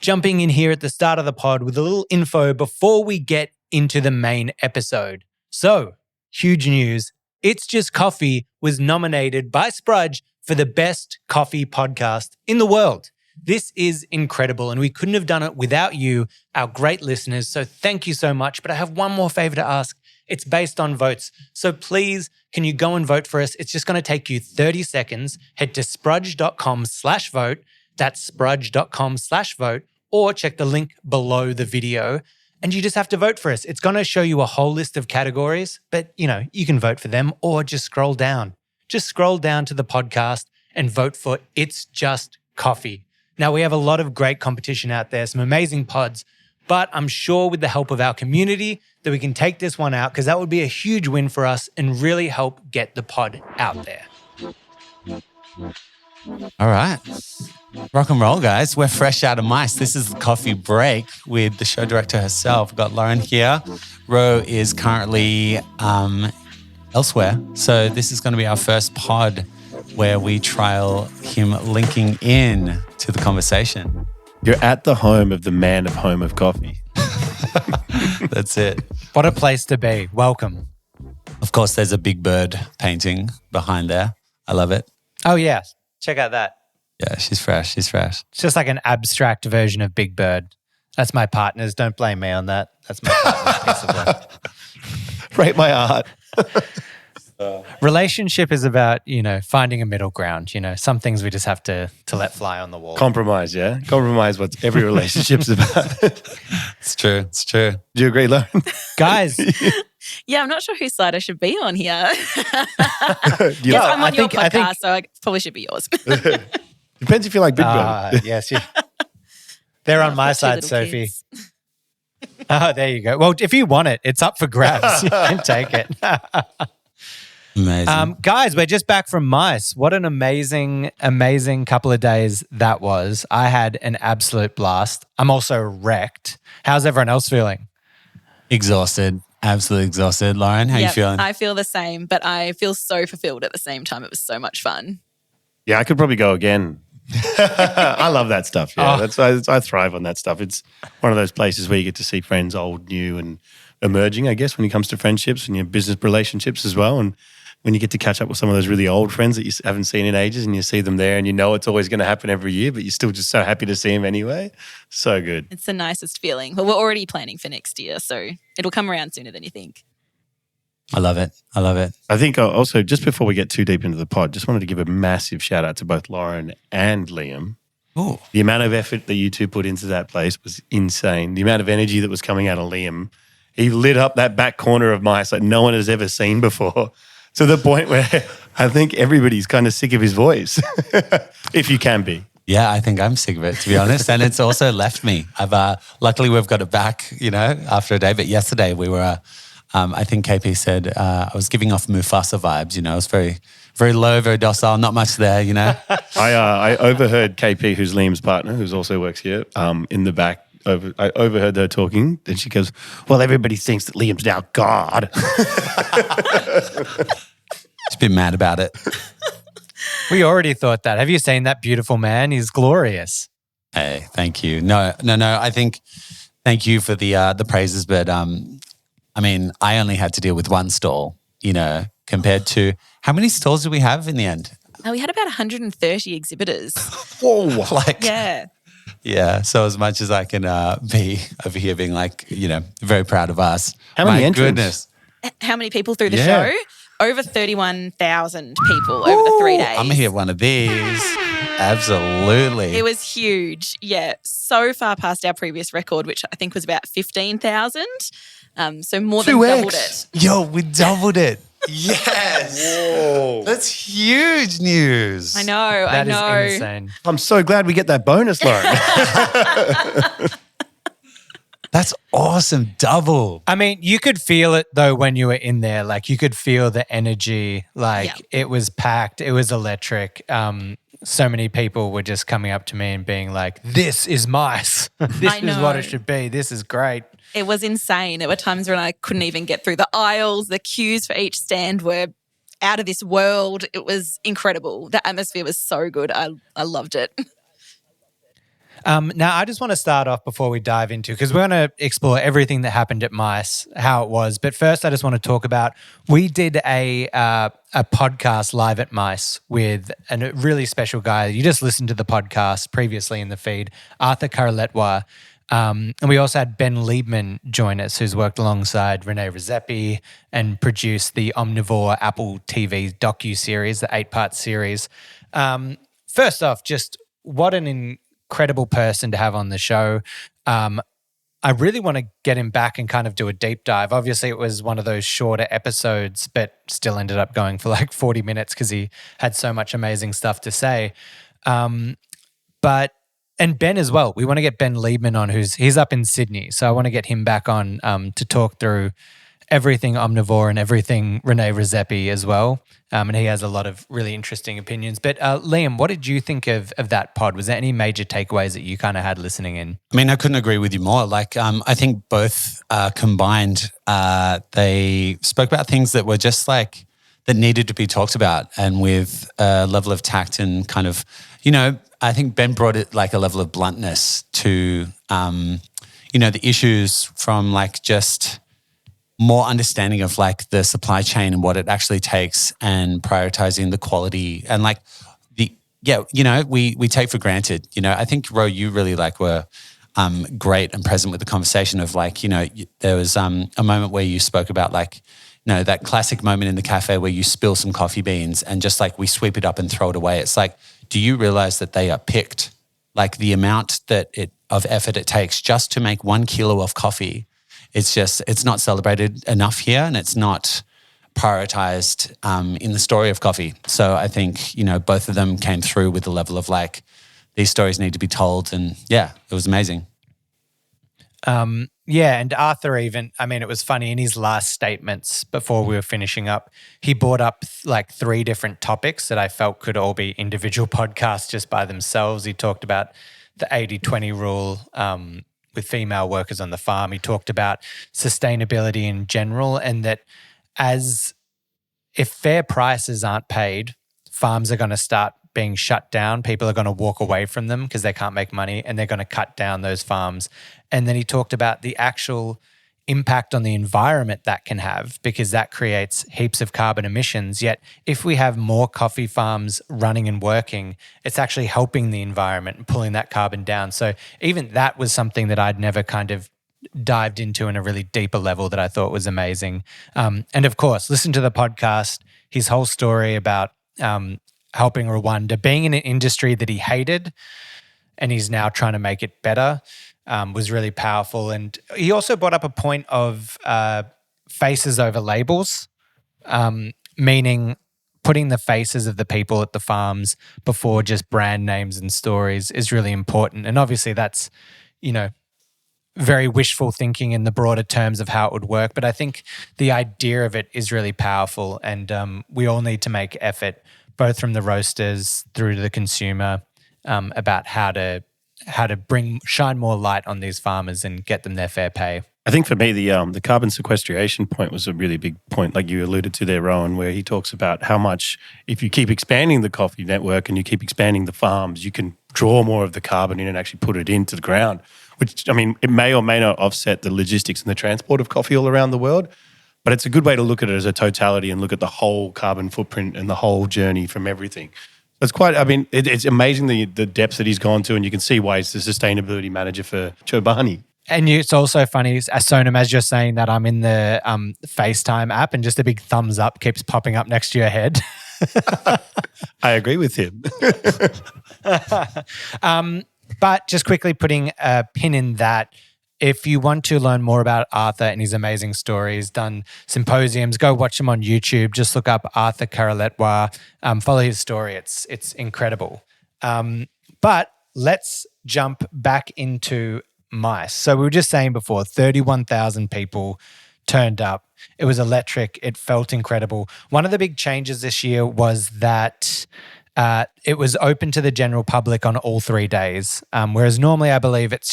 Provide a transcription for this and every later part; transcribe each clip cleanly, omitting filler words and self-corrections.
jumping in here at the start of the pod with a little info before we get into the main episode. So, huge news. It's Just Coffee was nominated by Sprudge for the best coffee podcast in the world. This is incredible, and we couldn't have done it without you, our great listeners. So thank you so much. But I have one more favor to ask. It's based on votes. So please, can you go and vote for us? It's just going to take you 30 seconds. Head to sprudge.com/vote. That's sprudge.com/vote. Or check the link below the video and you just have to vote for us. It's going to show you a whole list of categories, but you can vote for them or just scroll down. Just scroll down to the podcast and vote for It's Just Coffee. Now, we have a lot of great competition out there, some amazing pods, but I'm sure with the help of our community that we can take this one out because that would be a huge win for us and really help get the pod out there. All right. Rock and roll, guys. We're fresh out of MICE. This is the coffee break with the show director herself. We've got Lauren here. Ro is currently elsewhere. So this is going to be our first pod where we trial him linking in to the conversation. You're at the home of the man of home of coffee. That's it. What a place to be. Welcome. Of course, there's a big bird painting behind there. I love it. Oh, yeah. Check out that. Yeah, she's fresh. She's fresh. It's just like an abstract version of Big Bird. That's my partner's. Don't blame me on that. That's my partner's piece of work. Rate my art. Relationship is about, finding a middle ground. Some things we just have to let fly on the wall. Compromise, yeah? Compromise what every relationship's about. It's true. It's true. Do you agree, Lauren? Guys. Yeah, I'm not sure whose side I should be on here. Yes, I'm on your podcast, so I probably should be yours. Depends if you like Big Bird. Yes, yeah. They're on my side, Sophie. Oh, there you go. Well, if you want it, it's up for grabs. You can take it. Amazing. Guys, we're just back from MICE. What an amazing, amazing couple of days that was. I had an absolute blast. I'm also wrecked. How's everyone else feeling? Exhausted. Absolutely exhausted. Lauren, how you feeling? I feel the same, but I feel so fulfilled at the same time. It was so much fun. Yeah, I could probably go again. I love that stuff. Yeah, I thrive on that stuff. It's one of those places where you get to see friends, old, new, and emerging, I guess, when it comes to friendships and your business relationships as well. And when you get to catch up with some of those really old friends that you haven't seen in ages and you see them there and it's always going to happen every year, but you're still just so happy to see them anyway. So good. It's the nicest feeling. Well, we're already planning for next year, so it'll come around sooner than you think. I love it. I love it. I think also, just before we get too deep into the pod, just wanted to give a massive shout out to both Lauren and Liam. Ooh. The amount of effort that you two put into that place was insane. The amount of energy that was coming out of Liam. He lit up that back corner of MICE like no one has ever seen before, to the point where I think everybody's kind of sick of his voice, if you can be. Yeah, I think I'm sick of it, to be honest. And it's also left me. Luckily, we've got it back, after a day. But yesterday we were, I think KP said I was giving off Mufasa vibes. I was very, very low, very docile, not much there, I overheard KP, who's Liam's partner, who also works here, in the back. I overheard her talking, and she goes, "Well, everybody thinks that Liam's now God." She's been mad about it. We already thought that. Have you seen that beautiful man? He's glorious. Hey, thank you. No. I think thank you for the praises, but I only had to deal with one stall. Compared to how many stalls did we have in the end? We had about 130 exhibitors. Whoa! Yeah. Yeah, so as much as I can be over here being very proud of us. How many entrants? Goodness. How many people through the show? Over 31,000 people over the 3 days. I'm going to hit one of these. Absolutely. It was huge. Yeah, so far past our previous record, which I think was about 15,000. So more than 2X. doubled it. Yo, we doubled it. Yes. Whoa. That's huge news. I know. That is insane. I'm so glad we get that bonus, Lauren. That's awesome. Double. You could feel it though when you were in there. Like you could feel the energy. It was packed. It was electric. So many people were just coming up to me and being like, "This is MICE. This is what it should be. This is great." It was insane. There were times when I couldn't even get through the aisles. The queues for each stand were out of this world. It was incredible. The atmosphere was so good. I loved it. Now, I just want to start off before we dive into, because we're going to explore everything that happened at MICE, how it was. But first, I just want to talk about, we did a podcast live at MICE with a really special guy. You just listened to the podcast previously in the feed, Arthur Carletwa. And we also had Ben Liebman join us, who's worked alongside Renee Redzepi and produced the Omnivore Apple TV docu-series, the 8-part series. First off, just what an incredible person to have on the show. I really want to get him back and kind of do a deep dive. Obviously, it was one of those shorter episodes, but still ended up going for like 40 minutes because he had so much amazing stuff to say. And Ben as well. We want to get Ben Liebman on, he's up in Sydney. So I want to get him back on to talk through everything Omnivore and everything Renee Redzepi as well. And he has a lot of really interesting opinions. But Liam, what did you think of that pod? Was there any major takeaways that you kind of had listening in? I mean, I couldn't agree with you more. Like, I think both combined, they spoke about things that were just like, that needed to be talked about, and with a level of tact and kind of, I think Ben brought it like a level of bluntness to, the issues from like just more understanding of like the supply chain and what it actually takes, and prioritizing the quality and like we take for granted. I think Ro, you really like were great and present with the conversation of like, there was a moment where you spoke about like, that classic moment in the cafe where you spill some coffee beans and just like we sweep it up and throw it away. It's like, do you realize that they are picked? Like the amount of effort it takes just to make 1 kilo of coffee. It's not celebrated enough here, and it's not prioritized in the story of coffee. So I think, both of them came through with the level of like, these stories need to be told. And yeah, it was amazing. And Arthur even, it was funny in his last statements before we were finishing up, he brought up like 3 different topics that I felt could all be individual podcasts just by themselves. He talked about the 80-20 rule with female workers on the farm. He talked about sustainability in general, and that if fair prices aren't paid, farms are going to start being shut down. People are going to walk away from them because they can't make money, and they're going to cut down those farms. And then he talked about the actual impact on the environment that can have, because that creates heaps of carbon emissions. Yet if we have more coffee farms running and working, it's actually helping the environment and pulling that carbon down. So even that was something that I'd never kind of dived into in a really deeper level that I thought was amazing. And of course, listen to the podcast, his whole story about helping Rwanda, being in an industry that he hated and he's now trying to make it better, was really powerful. And he also brought up a point of faces over labels, meaning putting the faces of the people at the farms before just brand names and stories is really important. And obviously that's, very wishful thinking in the broader terms of how it would work. But I think the idea of it is really powerful, and we all need to make effort, both from the roasters through to the consumer, about how to shine more light on these farmers and get them their fair pay. I think for me, the carbon sequestration point was a really big point, like you alluded to there, Rowan, where he talks about how much, if you keep expanding the coffee network and you keep expanding the farms, you can draw more of the carbon in and actually put it into the ground, which, it may or may not offset the logistics and the transport of coffee all around the world. But it's a good way to look at it as a totality and look at the whole carbon footprint and the whole journey from everything. It's quite, it's amazing the depths that he's gone to, and you can see why he's the sustainability manager for Chobani. And it's also funny, Sonam, as you're saying that, I'm in the FaceTime app and just a big thumbs up keeps popping up next to your head. I agree with him. But just quickly putting a pin in that, if you want to learn more about Arthur and his amazing stories, done symposiums, go watch him on YouTube. Just look up Arthur Carletwa, follow his story. It's incredible. But let's jump back into MICE. So we were just saying before, 31,000 people turned up. It was electric. It felt incredible. One of the big changes this year was that it was open to the general public on all 3 days, whereas normally I believe it's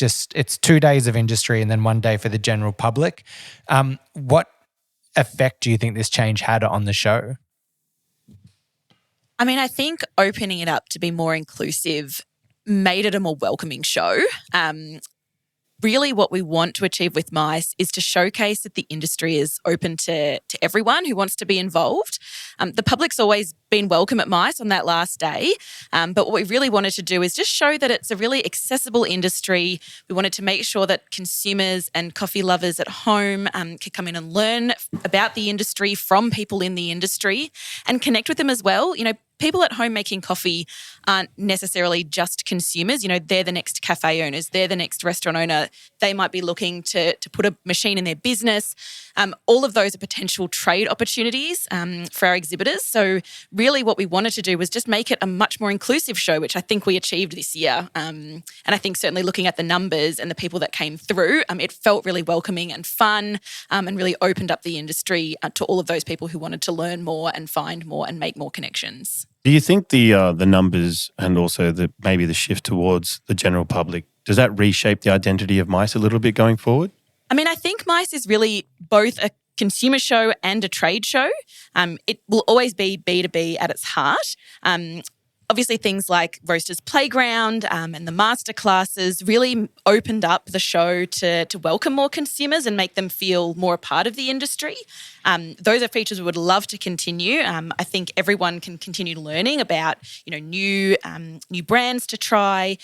2 days of industry and then 1 day for the general public. What effect do you think this change had on the show? I think opening it up to be more inclusive made it a more welcoming show. Really what we want to achieve with MICE is to showcase that the industry is open to everyone who wants to be involved. The public's always been welcome at MICE on that last day, but what we really wanted to do is just show that it's a really accessible industry. We wanted to make sure that consumers and coffee lovers at home could come in and learn about the industry from people in the industry and connect with them as well. You know, people at home making coffee aren't necessarily just consumers. You know, they're the next cafe owners. They're the next restaurant owner. They might be looking to put a machine in their business. All of those are potential trade opportunities for our exhibitors. So really what we wanted to do was just make it a much more inclusive show, which I think we achieved this year. And I think certainly looking at the numbers and the people that came through, it felt really welcoming and fun and really opened up the industry to all of those people who wanted to learn more and find more and make more connections. Do you think the numbers and also maybe the shift towards the general public, does that reshape the identity of MICE a little bit going forward? I mean, I think MICE is really both a consumer show and a trade show. It will always be B2B at its heart. Obviously, things like Roasters Playground and the masterclasses really opened up the show to welcome more consumers and make them feel more a part of the industry. Those are features we would love to continue. I think everyone can continue learning about, new brands to try,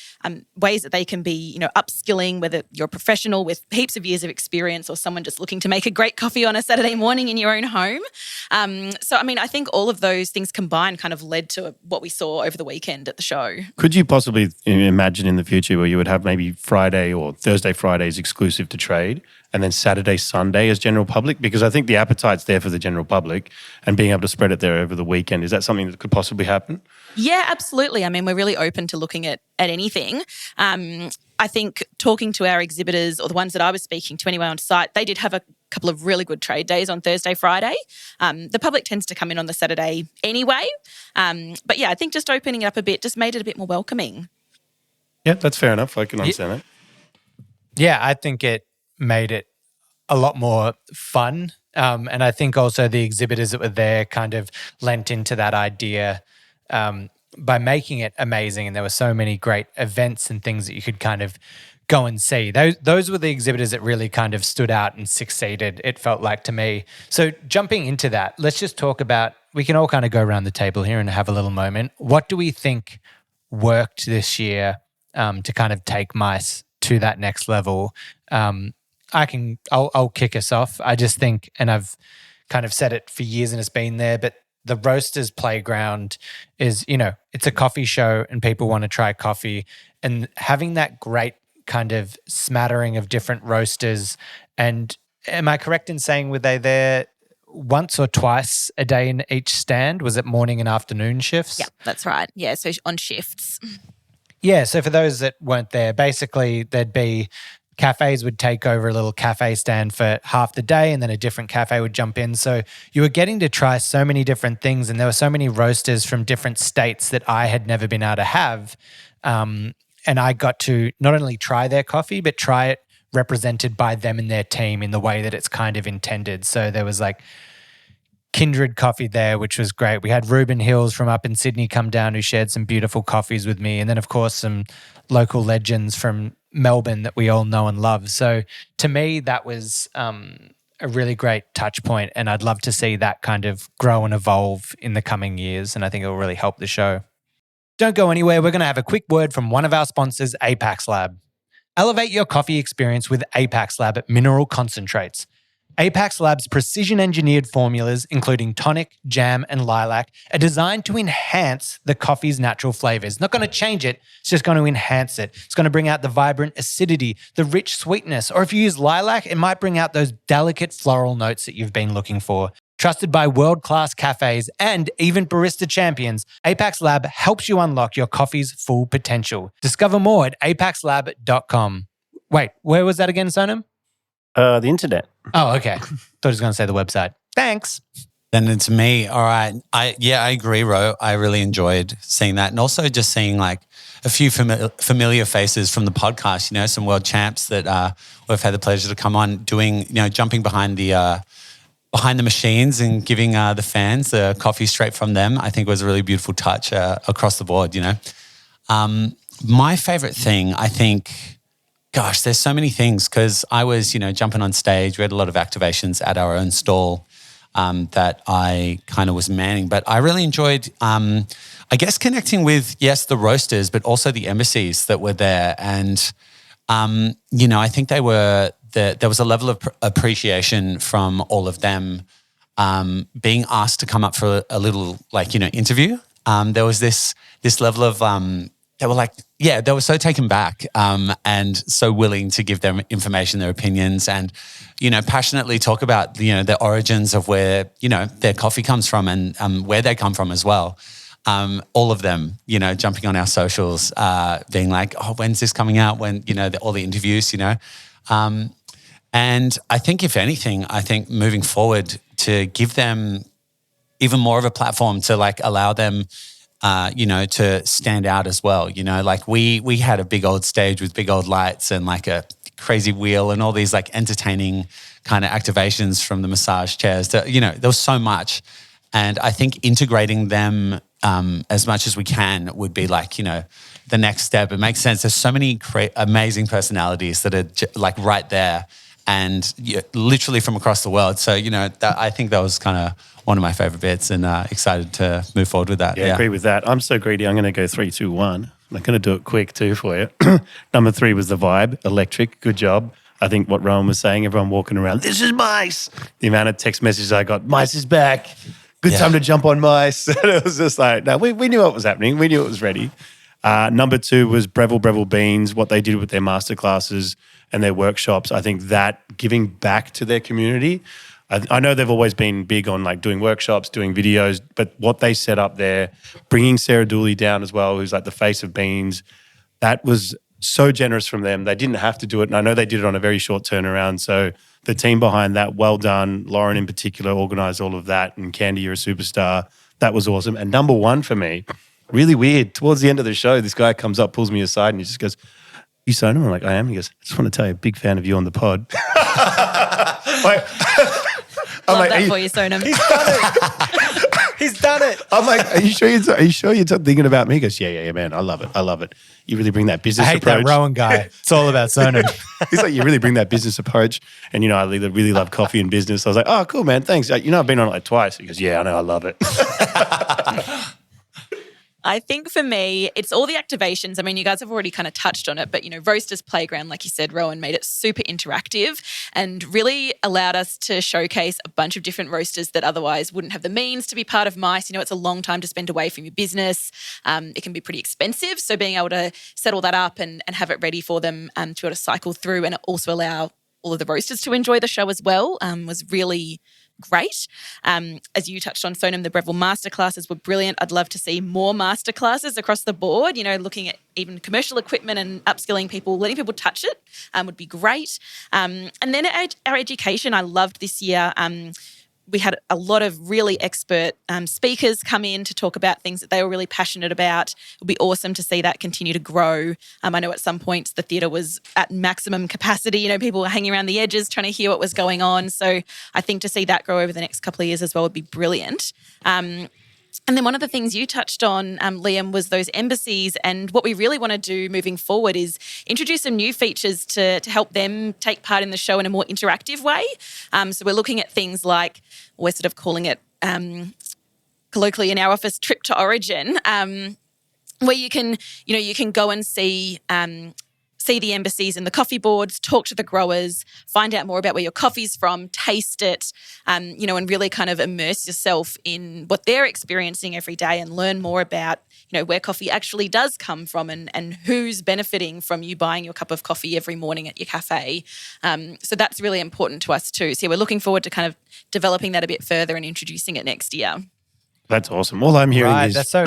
ways that they can be, upskilling, whether you're a professional with heaps of years of experience or someone just looking to make a great coffee on a Saturday morning in your own home. I think all of those things combined kind of led to what we saw over the weekend at the show. Could you possibly imagine in the future where you would have maybe Friday or Thursday, Fridays exclusive to trade and then Saturday, Sunday as general public? Because I think the appetite's there for the general public and being able to spread it there over the weekend. Is that something that could possibly happen? Yeah, absolutely. I mean, we're really open to looking at anything. I think talking to our exhibitors or the ones that I was speaking to anyway on site, they did have a couple of really good trade days on Thursday, Friday. The public tends to come in on the Saturday anyway. But yeah, I think just opening it up a bit just made it a bit more welcoming. Yeah, that's fair enough. I can understand that. Yeah, I think it made it a lot more fun. And I think also the exhibitors that were there kind of lent into that idea by making it amazing. And there were so many great events and things that you could kind of go and see. Those were the exhibitors that really kind of stood out and succeeded, it felt like to me. So jumping into that, let's just talk about, we can all kind of go around the table here and have a little moment. What do we think worked this year to kind of take MICE to that next level? I'll kick us off. I just think, and I've kind of said it for years and it's been there, but the Roasters Playground is, it's a coffee show and people want to try coffee, and having that great kind of smattering of different roasters. And am I correct in saying, were they there once or twice a day in each stand? Was it morning and afternoon shifts? Yeah, that's right. Yeah, so on shifts. Yeah, so for those that weren't there, basically there'd be cafes would take over a little cafe stand for half the day and then a different cafe would jump in. So you were getting to try so many different things, and there were so many roasters from different states that I had never been able to have. And I got to not only try their coffee, but try it represented by them and their team in the way that it's kind of intended. So there was like Kindred Coffee there, which was great. We had Ruben Hills from up in Sydney come down who shared some beautiful coffees with me. And then, of course, some local legends from Melbourne that we all know and love. So to me, that was a really great touch point, and I'd love to see that kind of grow and evolve in the coming years, and I think it will really help the show. Don't go anywhere. We're going to have a quick word from one of our sponsors, Apax Lab. Elevate your coffee experience with Apax Lab Mineral Concentrates. Apax Lab's precision-engineered formulas, including tonic, jam, and lilac, are designed to enhance the coffee's natural flavors. Not going to change it, it's just going to enhance it. It's going to bring out the vibrant acidity, the rich sweetness, or if you use lilac, it might bring out those delicate floral notes that you've been looking for. Trusted by world-class cafes and even barista champions, Apax Lab helps you unlock your coffee's full potential. Discover more at apaxlab.com. Wait, where was that again, Sonam? The internet. Oh, okay. Thought he was going to say the website. Thanks. Then it's me. All right. I agree, Ro. I really enjoyed seeing that. And also just seeing like a few familiar faces from the podcast, some world champs that we've had the pleasure to come on doing, jumping behind the machines and giving the fans the coffee straight from them. I think it was a really beautiful touch across the board, My favorite thing, I think, gosh, there's so many things because I was, jumping on stage. We had a lot of activations at our own stall that I kind of was manning. But I really enjoyed, I guess, connecting with, yes, the roasters, but also the embassies that were there. And, I think there was a level of appreciation from all of them being asked to come up for a little, interview. There was this level of, they were like, yeah, they were so taken back and so willing to give them information, their opinions, and, passionately talk about, the origins of where, their coffee comes from and where they come from as well. All of them, jumping on our socials, being like, oh, when's this coming out? When, all the interviews, And I think if anything, moving forward to give them even more of a platform to allow them to stand out as well. We had a big old stage with big old lights and a crazy wheel and all these entertaining kind of activations from the massage chairs. There was so much. And I think integrating them as much as we can would be the next step. It makes sense. There's so many amazing personalities that are right there and literally from across the world. So, I think that was kind of one of my favorite bits and excited to move forward with that. Yeah, I agree with that. I'm so greedy. I'm going to go 3, 2, 1. I'm going to do it quick too for you. Number 3 was the vibe, electric. Good job. I think what Rowan was saying, everyone walking around, this is MICE. The amount of text messages I got, MICE is back. Good time to jump on MICE. It was just no, we knew what was happening. We knew it was ready. Number 2 was Breville Beans, what they did with their masterclasses and their workshops. I think that giving back to their community, I know they've always been big on doing workshops, doing videos, but what they set up there, bringing Sarah Dooley down as well, who's the face of Beans, that was so generous from them. They didn't have to do it. And I know they did it on a very short turnaround. So the team behind that, well done. Lauren in particular organised all of that. And Candy, you're a superstar. That was awesome. And number 1 for me, really weird. Towards the end of the show, this guy comes up, pulls me aside and he just goes, you signed him? I'm like, I am. He goes, I just want to tell you, big fan of you on the pod. Love that for you, Sonam. He's done it. I'm like, are you sure you're thinking about me? He goes, yeah, man. I love it. You really bring that business approach. I hate that Rowan guy. It's all about Sonam. He's like, you really bring that business approach. And, I really love coffee and business. I was like, oh, cool, man. Thanks. I've been on it twice. He goes, yeah, I know. I love it. I think for me, it's all the activations. I mean, you guys have already kind of touched on it, but, Roasters Playground, like you said, Rowan, made it super interactive and really allowed us to showcase a bunch of different roasters that otherwise wouldn't have the means to be part of MICE. It's a long time to spend away from your business. It can be pretty expensive. So being able to settle that up and have it ready for them to be able to cycle through and also allow all of the roasters to enjoy the show as well was really great. As you touched on, Sonam, the Breville masterclasses were brilliant. I'd love to see more masterclasses across the board, looking at even commercial equipment and upskilling people, letting people touch it would be great. And then our education, I loved this year. We had a lot of really expert speakers come in to talk about things that they were really passionate about. It would be awesome to see that continue to grow. I know at some points the theatre was at maximum capacity. People were hanging around the edges trying to hear what was going on. So I think to see that grow over the next couple of years as well would be brilliant. And then one of the things you touched on, Liam, was those embassies. And what we really want to do moving forward is introduce some new features to help them take part in the show in a more interactive way. So we're looking at things like, we're sort of calling it colloquially in our office, Trip to Origin, where you can go and see the embassies and the coffee boards, talk to the growers, find out more about where your coffee's from, taste it, and really kind of immerse yourself in what they're experiencing every day and learn more about, where coffee actually does come from and who's benefiting from you buying your cup of coffee every morning at your cafe. So that's really important to us too. So we're looking forward to kind of developing that a bit further and introducing it next year. That's awesome. All I'm hearing is that's so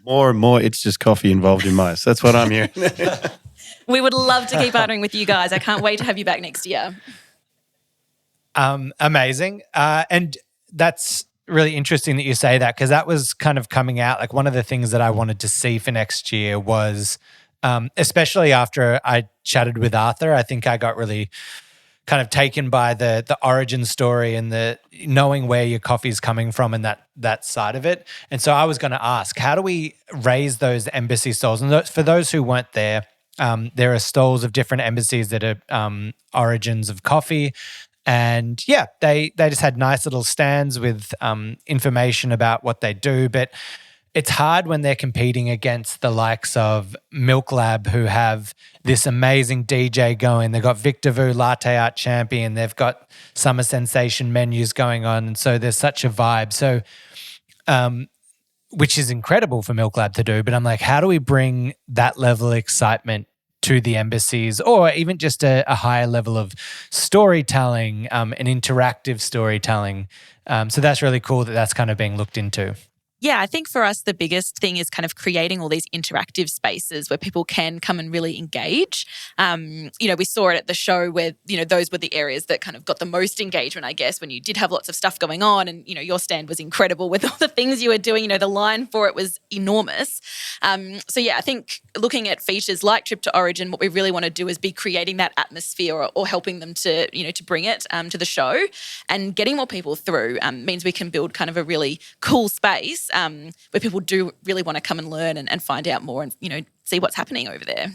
more and more it's just coffee involved in MICE. That's what I'm hearing. We would love to keep partnering with you guys. I can't wait to have you back next year. Amazing. And that's really interesting that you say that, because that was kind of coming out. Like, one of the things that I wanted to see for next year was, especially after I chatted with Arthur, I think I got really kind of taken by the origin story and the knowing where your coffee's coming from and that side of it. And so I was going to ask, how do we raise those embassy stalls? And for those who weren't there are stalls of different embassies that are origins of coffee. And yeah, they just had nice little stands with information about what they do. But it's hard when they're competing against the likes of Milk Lab, who have this amazing DJ going. They've got Victor Vu, Latte Art Champion. They've got Summer Sensation menus going on. And so there's such a vibe. So, which is incredible for Milk Lab to do. But I'm like, how do we bring that level of excitement to the embassies, or even just a higher level of storytelling, an interactive storytelling? So that's really cool that that's kind of being looked into. Yeah, I think for us, the biggest thing is kind of creating all these interactive spaces where people can come and really engage. We saw it at the show where, those were the areas that kind of got the most engagement, I guess, when you did have lots of stuff going on and, your stand was incredible with all the things you were doing. The line for it was enormous. I think looking at features like Trip to Origin, what we really want to do is be creating that atmosphere or helping them to, to bring it to the show, and getting more people through means we can build kind of a really cool space where people do really want to come and learn and find out more and, see what's happening over there.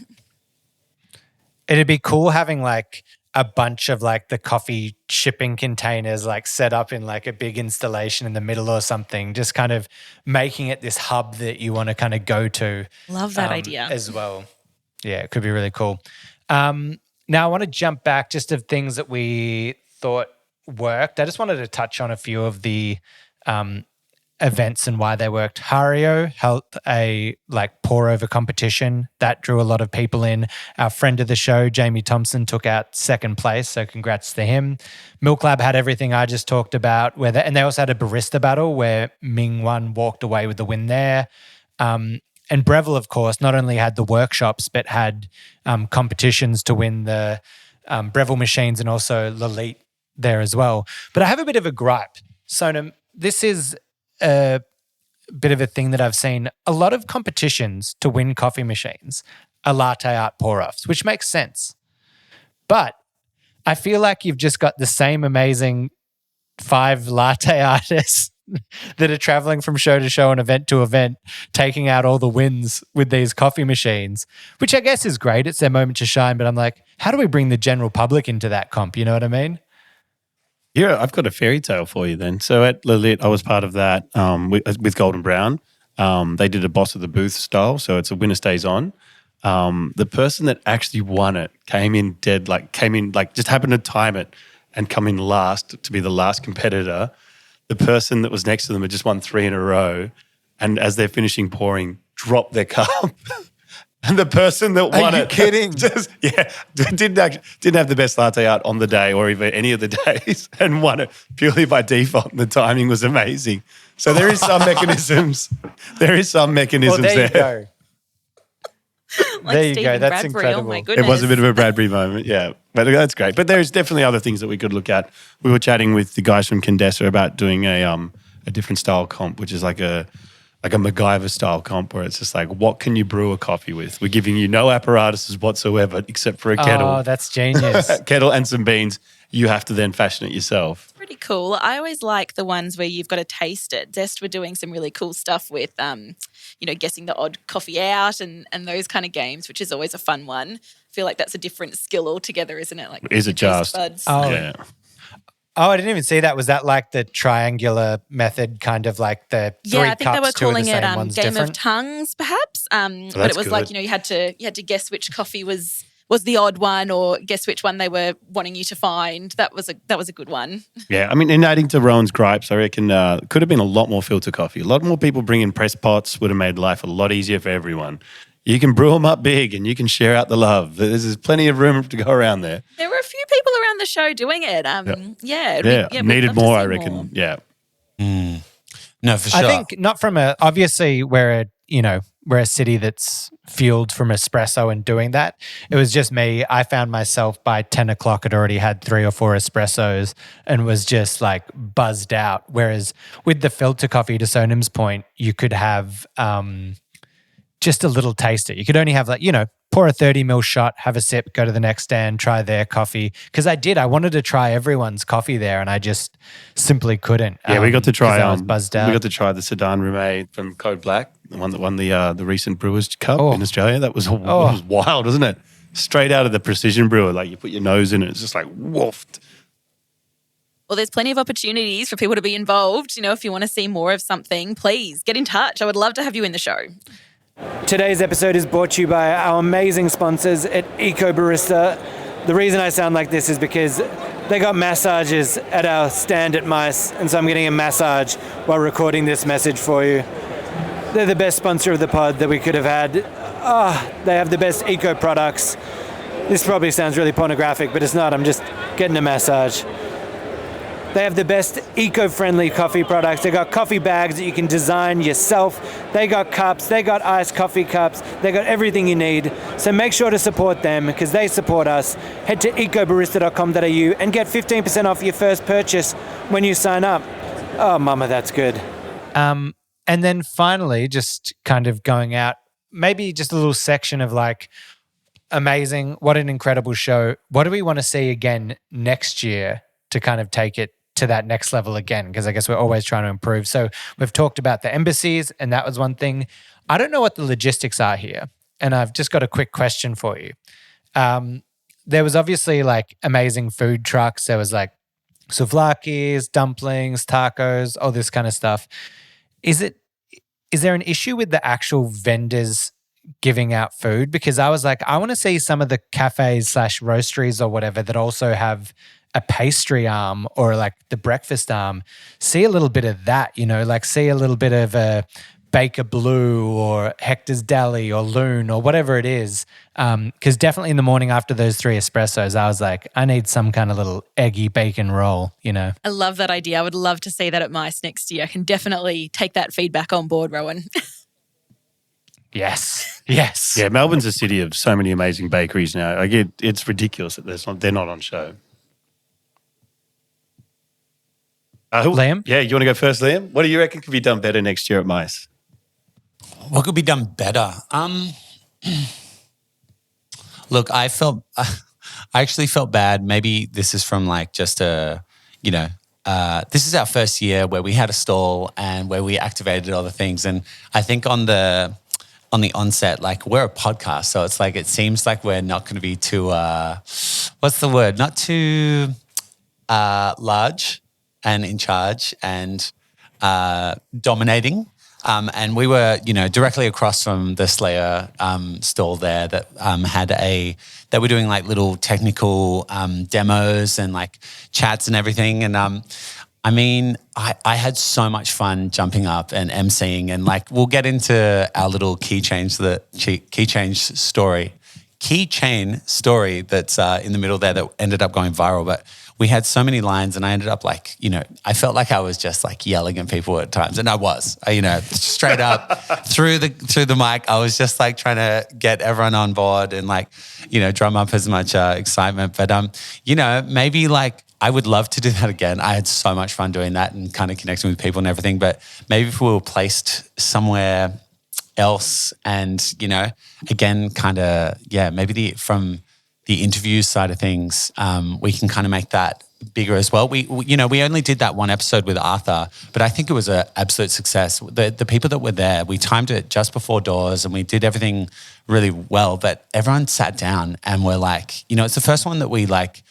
It'd be cool having like a bunch of like the coffee shipping containers like set up in like a big installation in the middle or something, just kind of making it this hub that you want to kind of go to. Love that idea. As well. Yeah, it could be really cool. Now I want to jump back just to things that we thought worked. I just wanted to touch on a few of the events and why they worked. Hario held a pour over competition that drew a lot of people in. Our friend of the show, Jamie Thompson, took out second place, so congrats to him. Milk Lab had everything I just talked about, and they also had a barista battle where Ming Wan walked away with the win there. And Breville, of course, not only had the workshops but had competitions to win the Breville machines and also Lilith there as well. But I have a bit of a gripe. Sonam, this is a bit of a thing that I've seen. A lot of competitions to win coffee machines are latte art pour-offs, which makes sense. But I feel like you've just got the same amazing 5 latte artists that are traveling from show to show and event to event, taking out all the wins with these coffee machines, which I guess is great. It's their moment to shine. But I'm like, how do we bring the general public into that comp? You know what I mean? Yeah, I've got a fairy tale for you then. So at Lilith, I was part of that with Golden Brown. They did a boss of the booth style, so it's a winner stays on. The person that actually won it came in just happened to time it and come in last to be the last competitor. The person that was next to them had just won 3 in a row, and as they're finishing pouring, dropped their cup. And the person that won it, are you kidding? Didn't have the best latte art on the day or even any of the days, and won it purely by default. And the timing was amazing. So there is some mechanisms. There is some mechanisms there. You go. There you go. That's Bradbury, incredible. Oh my goodness. It was a bit of a Bradbury moment, yeah. But that's great. But there's definitely other things that we could look at. We were chatting with the guys from Condessa about doing a different style comp, which is like a MacGyver style comp where it's just like, what can you brew a coffee with? We're giving you no apparatuses whatsoever except for a kettle. Oh, that's genius. Kettle and some beans. You have to then fashion it yourself. Pretty cool. I always like the ones where you've got to taste it. Zest were doing some really cool stuff with, guessing the odd coffee out and those kind of games, which is always a fun one. I feel like that's a different skill altogether, isn't it? Like, is it just? Buds. Oh, yeah. Oh, I didn't even see that. Was that like the triangular method, kind of like the 3 I think cups, they were 2 of the calling same it ones Game different? of Tongues, perhaps. But it was good. like, you had to guess which coffee was the odd one, or guess which one they were wanting you to find. That was a good one. Yeah, I mean, in adding to Rowan's gripes, I reckon could have been a lot more filter coffee. A lot more people bringing press pots would have made life a lot easier for everyone. You can brew them up big and you can share out the love. There's plenty of room to go around there. There were a few people around the show doing it. Needed more, I reckon. More. Yeah. No, for sure. I think not from obviously we're a city that's fueled from espresso and doing that. It was just me. I found myself by 10 o'clock had already had 3 or 4 espressos and was just like buzzed out. Whereas with the filter coffee, to Sonam's point, you could have just a little taster. You could only have pour a 30ml shot, have a sip, go to the next stand, try their coffee. Because I wanted to try everyone's coffee there, and I just simply couldn't. Yeah, we got to try. I was buzzed out. We got to try the Sedan Rumé from Code Black, the one that won the recent Brewers Cup in Australia. That was wild, wasn't it? Straight out of the precision brewer, like you put your nose in it, it's just like woofed. Well, there's plenty of opportunities for people to be involved. If you want to see more of something, please get in touch. I would love to have you in the show. Today's episode is brought to you by our amazing sponsors at Eco Barista. The reason I sound like this is because they got massages at our stand at MICE, and so I'm getting a massage while recording this message for you. They're the best sponsor of the pod that we could have had. They have the best eco products. This probably sounds really pornographic, but it's not. I'm just getting a massage. They have the best eco-friendly coffee products. They got coffee bags that you can design yourself. They got cups. They got iced coffee cups. They got everything you need. So make sure to support them because they support us. Head to ecobarista.com.au and get 15% off your first purchase when you sign up. Oh, mama, that's good. And then finally, just kind of going out, maybe just a little section of like, amazing, what an incredible show. What do we want to see again next year to kind of take it to that next level again? Because I guess we're always trying to improve. So we've talked about the embassies, and that was one thing. I don't know what the logistics are here, and I've just got a quick question for you. There was obviously like amazing food trucks. There was like souvlakis, dumplings, tacos, all this kind of stuff. Is there an issue with the actual vendors giving out food? Because I was like, I want to see some of the cafes / roasteries or whatever that also have a pastry arm or like the breakfast arm, see a little bit of that, like see a little bit of a Baker Blue or Hector's Deli or Loon or whatever it is. Because definitely in the morning after those 3 espressos, I was like, I need some kind of little eggy bacon roll, I love that idea. I would love to see that at MICE next year. I can definitely take that feedback on board, Rowan. Yes. Yeah, Melbourne's a city of so many amazing bakeries now. Like it's ridiculous that they're not on show. Liam? Yeah, you want to go first, Liam? What do you reckon could be done better next year at MICE? What could be done better? Look, I actually felt bad. Maybe this is from like just this is our first year where we had a stall and where we activated all the things. And I think on the onset, like we're a podcast, so it's like it seems like we're not going to be too what's the word? Not too large and in charge and dominating. And we were, directly across from the Slayer stall there that they were doing like little technical demos and like chats and everything. And I had so much fun jumping up and emceeing, and like we'll get into our little keychain story that's in the middle there that ended up going viral. But we had so many lines, and I ended up like, I felt like I was just like yelling at people at times, and I was, straight up through the mic. I was just like trying to get everyone on board and like, drum up as much excitement. But maybe like I would love to do that again. I had so much fun doing that and kind of connecting with people and everything. But maybe if we were placed somewhere else, and again, kind of maybe from the interview side of things, we can kind of make that bigger as well. We only did that one episode with Arthur, but I think it was an absolute success. The people that were there, we timed it just before doors and we did everything really well, but everyone sat down and we're like, it's the first one that we like,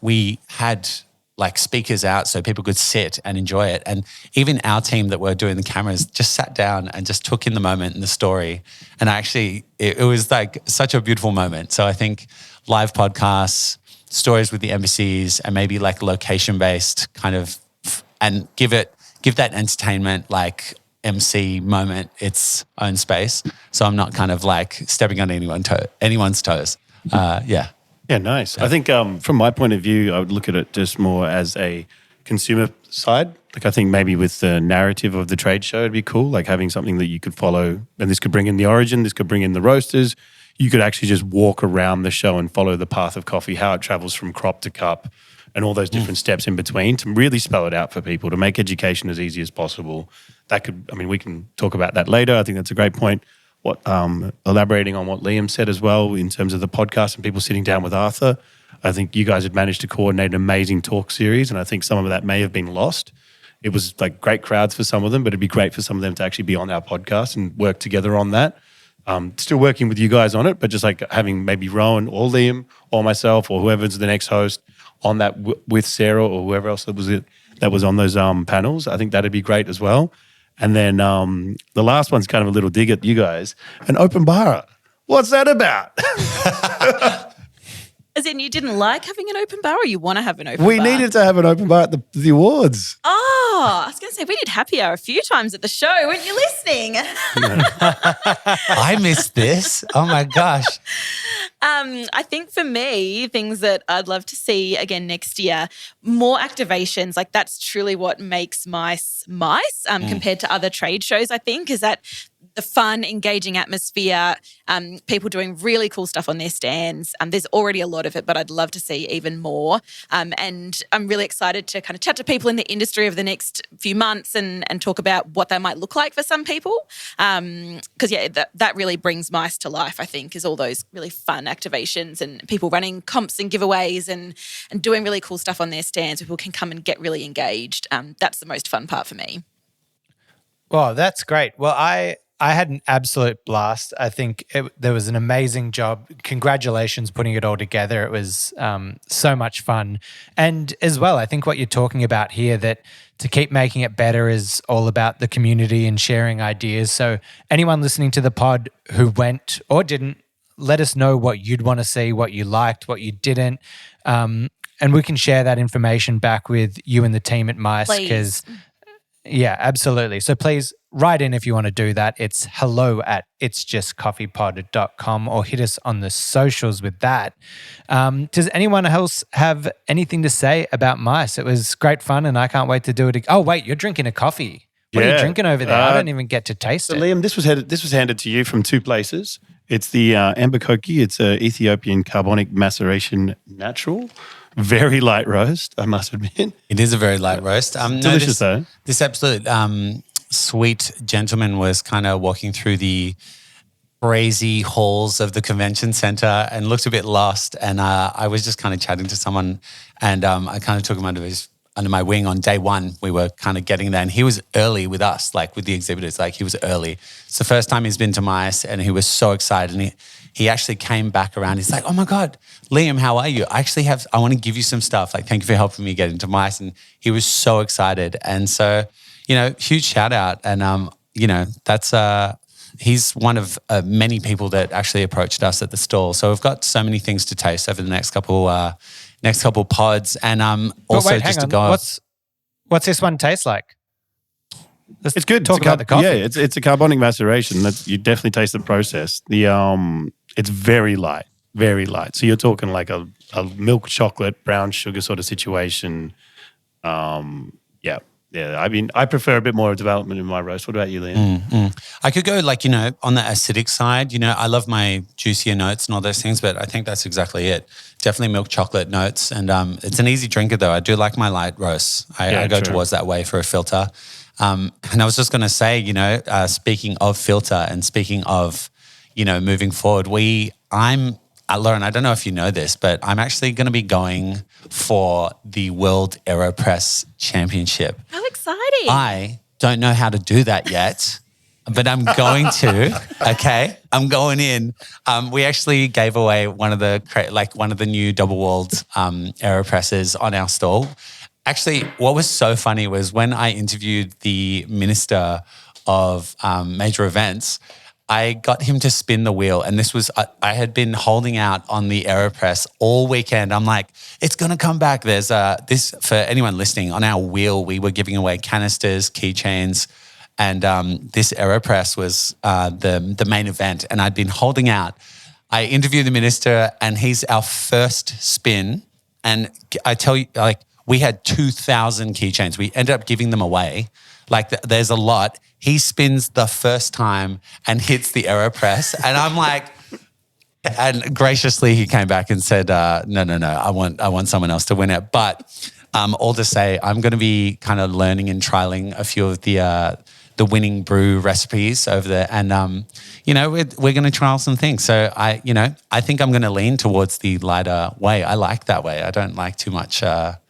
we had like speakers out so people could sit and enjoy it. And even our team that were doing the cameras just sat down and just took in the moment and the story. And actually, it was like such a beautiful moment. So I think live podcasts, stories with the embassies, and maybe like location-based kind of, and give that entertainment like MC moment its own space. So I'm not kind of like stepping on anyone's toes. Yeah, nice. I think from my point of view, I would look at it just more as a consumer side. Like I think maybe with the narrative of the trade show, it'd be cool, like having something that you could follow. And this could bring in the origin, this could bring in the roasters. You could actually just walk around the show and follow the path of coffee, how it travels from crop to cup and all those different steps in between to really spell it out for people, to make education as easy as possible. That could, we can talk about that later. I think that's a great point. elaborating on what Liam said as well in terms of the podcast and people sitting down with Arthur. I think you guys had managed to coordinate an amazing talk series, and I think some of that may have been lost. It was like great crowds for some of them, but it'd be great for some of them to actually be on our podcast and work together on that. Still working with you guys on it, but just like having maybe Rowan or Liam or myself or whoever's the next host on that with Sarah or whoever else that was on those panels. I think that'd be great as well. And then the last one's kind of a little dig at you guys. An open bar. What's that about? As in, you didn't like having an open bar, or you want to have an open We bar? needed to have an open bar at the awards. Oh, I was going to say, we did happy hour a few times at the show. Weren't you listening? I missed this. Oh my gosh. I think for me, things that I'd love to see again next year, more activations. Like that's truly what makes MICE compared to other trade shows, I think, is that the fun, engaging atmosphere, people doing really cool stuff on their stands. There's already a lot of it, but I'd love to see even more. And I'm really excited to kind of chat to people in the industry over the next few months and talk about what that might look like for some people. Because, that really brings MICE to life, I think, is all those really fun activations and people running comps and giveaways and doing really cool stuff on their stands where people can come and get really engaged. That's the most fun part for me. Well, that's great. Well, I had an absolute blast. I think there was an amazing job. Congratulations putting it all together. It was so much fun. And as well, I think what you're talking about here, that to keep making it better is all about the community and sharing ideas. So anyone listening to the pod who went or didn't, let us know what you'd want to see, what you liked, what you didn't. And we can share that information back with you and the team at MICE. Because, yeah, absolutely. So please write in if you want to do that. It's hello@itsjustcoffeepod.com or hit us on the socials with that. Does anyone else have anything to say about MICE? It was great fun and I can't wait to do it. Oh, wait, you're drinking a coffee. What are you drinking over there? I don't even get to taste it. Liam, this was handed to you from two places. It's the Amber Koki. It's a Ethiopian carbonic maceration natural. Very light roast, I must admit. It is a very light roast. Delicious though. This absolute sweet gentleman was kind of walking through the crazy halls of the convention center and looked a bit lost. And I was just kind of chatting to someone and I kind of took him under my wing on day one. We were kind of getting there and he was early with us, like with the exhibitors, like he was early. It's the first time he's been to MICE and he was so excited and he actually came back around. He's like, oh my God, Liam, how are you? I want to give you some stuff. Like, thank you for helping me get into MICE. And he was so excited. And so, huge shout out. And, that's, he's one of many people that actually approached us at the stall. So we've got so many things to taste over the next couple pods. And also wait, just to on. go. What's this one taste like? It's good. Talk about the coffee. Yeah, it's a carbonic maceration. You definitely taste the process. It's very light, very light. So you're talking like a milk chocolate, brown sugar sort of situation. Yeah. I mean, I prefer a bit more development in my roast. What about you, Liam? I could go on the acidic side. I love my juicier notes and all those things, but I think that's exactly it. Definitely milk chocolate notes. And it's an easy drinker though. I do like my light roasts. I go towards that way for a filter. And I was just going to say, speaking of filter and speaking of, moving forward, Lauren, I don't know if you know this, but I'm actually going to be going for the World AeroPress Championship. How exciting. I don't know how to do that yet, but I'm going to, okay? I'm going in. We actually gave away one of the new double-walled AeroPresses on our stall. Actually, what was so funny was when I interviewed the Minister of Major Events, I got him to spin the wheel, and this was I had been holding out on the AeroPress all weekend. I'm like, it's going to come back. There's this, for anyone listening, on our wheel, we were giving away canisters, keychains, and this AeroPress was the main event, and I'd been holding out. I interviewed the minister, and he's our first spin, and I tell you, we had 2,000 keychains. We ended up giving them away. There's a lot. He spins the first time and hits the AeroPress. And I'm like, and graciously he came back and said, no, I want someone else to win it. But all to say, I'm going to be kind of learning and trialing a few of the the winning brew recipes over there. And, you know, we're going to trial some things. So I think I'm going to lean towards the lighter way. I like that way. I don't like too much.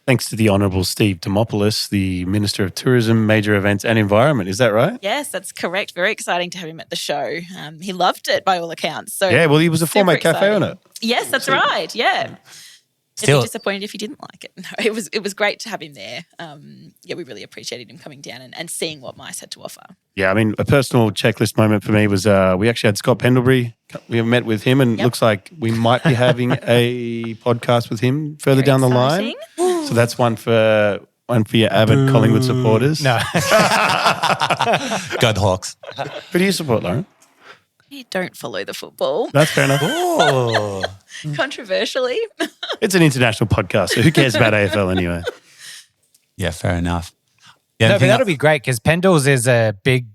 Thanks to the Honourable Steve Demopoulos, the Minister of Tourism, Major Events and Environment. Is that right? Yes, that's correct. Very exciting to have him at the show. He loved it by all accounts. So Yeah, well, he was a former cafe owner. Yes, that's right. Yeah. Still- I'd be disappointed if he didn't like it. No, it was great to have him there. We really appreciated him coming down and seeing what MICE had to offer. Yeah, I mean, a personal checklist moment for me was we actually had Scott Pendlebury. We met with him and it looks like we might be having a podcast with him further Very down the exciting. line. So that's one for your avid Collingwood supporters. No. Go the Hawks. Who do you support, Lauren? You don't follow the football. That's fair enough. Oh. Controversially. It's an international podcast, so who cares about AFL anyway? Yeah, fair enough. Yeah, No, but that'll be great because Pendles is a big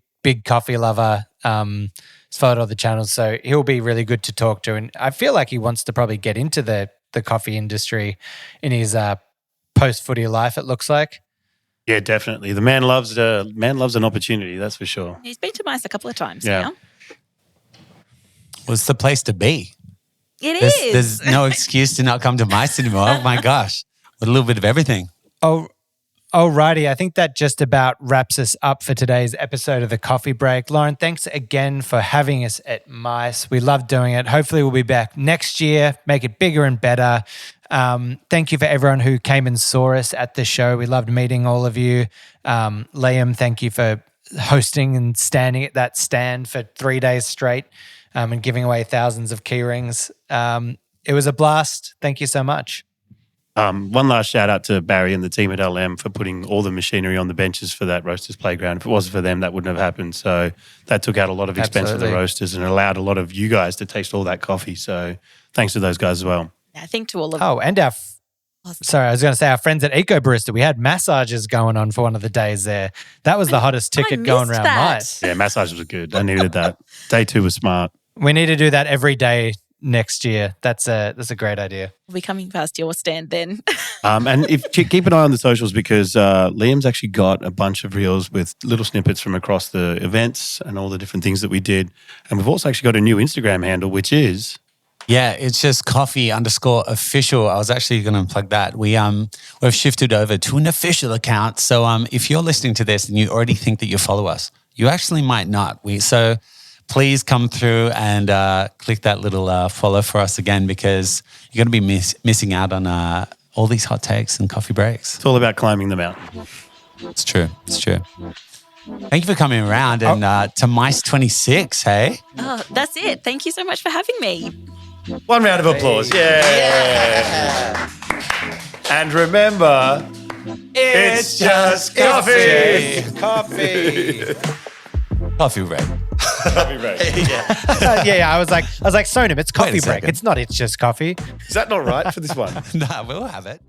coffee lover. He's followed all the channels, so he'll be really good to talk to. And I feel like he wants to probably get into the coffee industry in his post-footy life, it looks like. Yeah, definitely. The man loves an opportunity, that's for sure. He's been to MICE a couple of times Yeah. now. Well, it's the place to be. It There's, is. there's no excuse to not come to MICE anymore. Oh my gosh. With a little bit of everything. Alrighty, I think that just about wraps us up for today's episode of The Coffee Break. Lauren, thanks again for having us at MICE. We love doing it. Hopefully we'll be back next year, make it bigger and better. Thank you for everyone who came and saw us at the show. We loved meeting all of you. Liam, thank you for hosting and standing at that stand for 3 days straight and giving away thousands of key rings. It was a blast. Thank you so much. One last shout out to Barry and the team at LM for putting all the machinery on the benches for that roasters playground. If it wasn't for them, that wouldn't have happened. So that took out a lot of expense for the Absolutely. roasters and allowed a lot of you guys to taste all that coffee. So thanks to those guys as well. I think to all of Oh, and I was going to say our friends at Eco Barista, we had massages going on for one of the days there. That was the hottest ticket going missed around that. MICE. Yeah, massage was good. I needed that. Day 2 was smart. We need to do that every day next year. That's a great idea. we'll be coming past your stand then. And if keep an eye on the socials because Liam's actually got a bunch of reels with little snippets from across the events and all the different things that we did. And we've also actually got a new Instagram handle, which is... Yeah, it's just coffee_official. I was actually going to plug that. We've shifted over to an official account. So if you're listening to this and you already think that you follow us, you actually might not. So please come through and click that little follow for us again because you're going to be missing out on all these hot takes and coffee breaks. It's all about climbing the mountain. It's true. It's true. Thank you for coming around and to MICE2025, hey? Oh, that's it. Thank you so much for having me. One round of applause. Yeah. And remember, it's just coffee. Coffee. Coffee break. Coffee break. yeah. I was like, Sonam, it's coffee break. second. It's not. It's just coffee. Is that not right for this one? No, we'll have it.